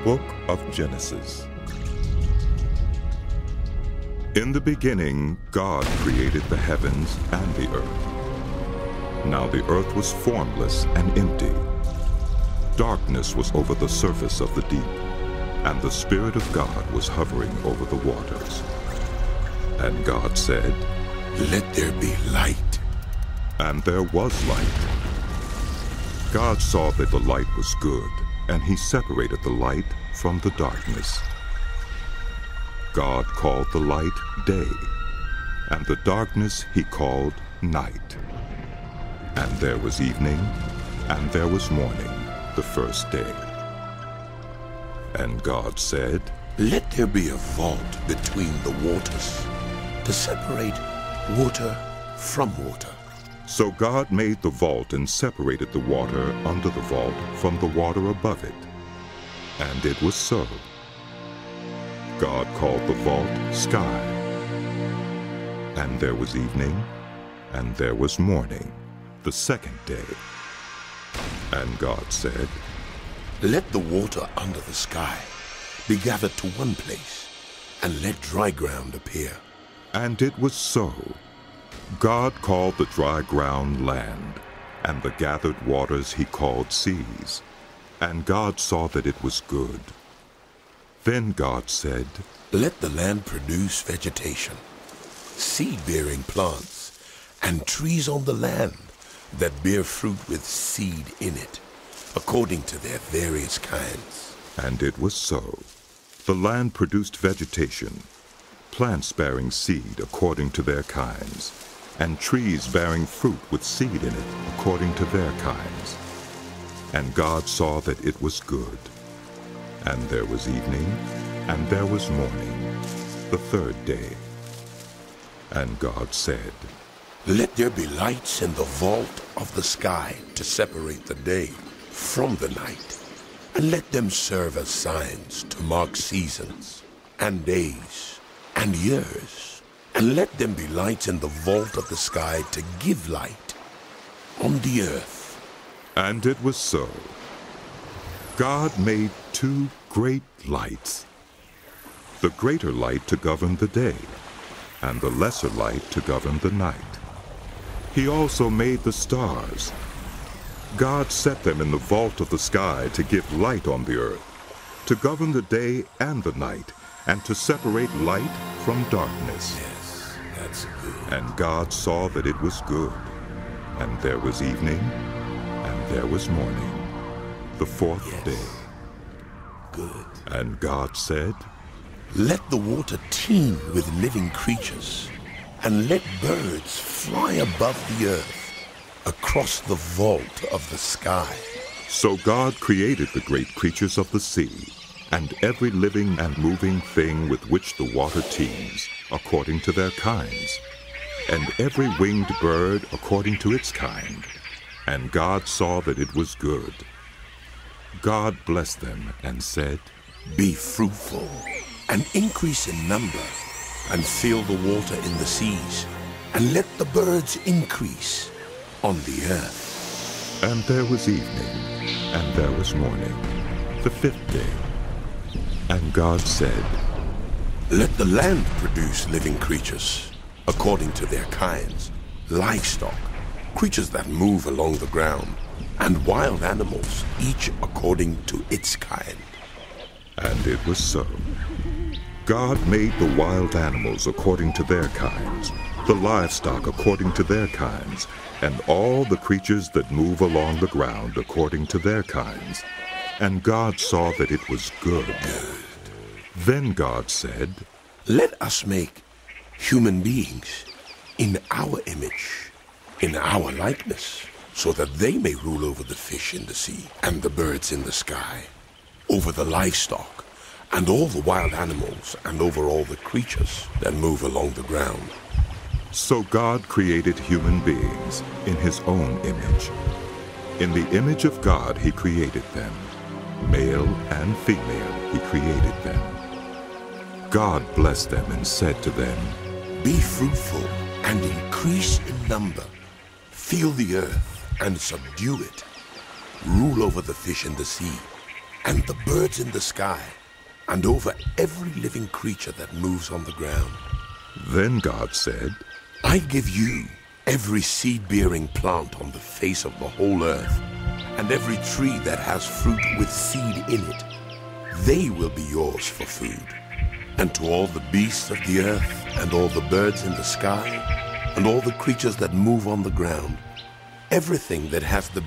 Book of Genesis. In the beginning, God created the heavens and the earth. Now the earth was formless and empty. Darkness was over the surface of the deep, and the Spirit of God was hovering over the waters. And God said, "Let there be light." And there was light. God saw that the light was good, and he separated the light from the darkness. God called the light day, and the darkness he called night. And there was evening, and there was morning, the first day. And God said, "Let there be a vault between the waters, to separate water from water." So God made the vault and separated the water under the vault from the water above it. And it was so. God called the vault sky. And there was evening, and there was morning, the second day. And God said, "Let the water under the sky be gathered to one place, and let dry ground appear." And it was so. God called the dry ground land, and the gathered waters he called seas. And God saw that it was good. Then God said, "Let the land produce vegetation, seed-bearing plants, and trees on the land that bear fruit with seed in it, according to their various kinds." And it was so. The land produced vegetation, plants bearing seed according to their kinds, and trees bearing fruit with seed in it according to their kinds. And God saw that it was good. And there was evening, and there was morning, the third day. And God said, "Let there be lights in the vault of the sky to separate the day from the night, and let them serve as signs to mark seasons and days and years. And let them be lights in the vault of the sky to give light on the earth." And it was so. God made two great lights, the greater light to govern the day, and the lesser light to govern the night. He also made the stars. God set them in the vault of the sky to give light on the earth, to govern the day and the night, and to separate light from darkness. Yes, that's good. And God saw that it was good. And there was evening, and there was morning, the fourth day. Good. And God said, "Let the water teem with living creatures, and let birds fly above the earth across the vault of the sky." So God created the great creatures of the sea, and every living and moving thing with which the water teems, according to their kinds, and every winged bird according to its kind. And God saw that it was good. God blessed them and said, "Be fruitful, and increase in number, and fill the water in the seas, and let the birds increase on the earth." And there was evening, and there was morning, the fifth day. And God said, "Let the land produce living creatures, according to their kinds, livestock, creatures that move along the ground, and wild animals, each according to its kind." And it was so. God made the wild animals according to their kinds, the livestock according to their kinds, and all the creatures that move along the ground according to their kinds. And God saw that it was good. Then God said, "Let us make human beings in our image, in our likeness, so that they may rule over the fish in the sea, and the birds in the sky, over the livestock, and all the wild animals, and over all the creatures that move along the ground." So God created human beings in his own image. In the image of God he created them. Male and female he created them. God blessed them and said to them, "Be fruitful and increase in number. Fill the earth and subdue it. Rule over the fish in the sea, and the birds in the sky, and over every living creature that moves on the ground. Then God said, I give you every seed-bearing plant on the face of the whole earth, and every tree that has fruit with seed in it. They will be yours for food. And to all the beasts of the earth, and all the birds in the sky, and all the creatures that move on the ground, everything that has the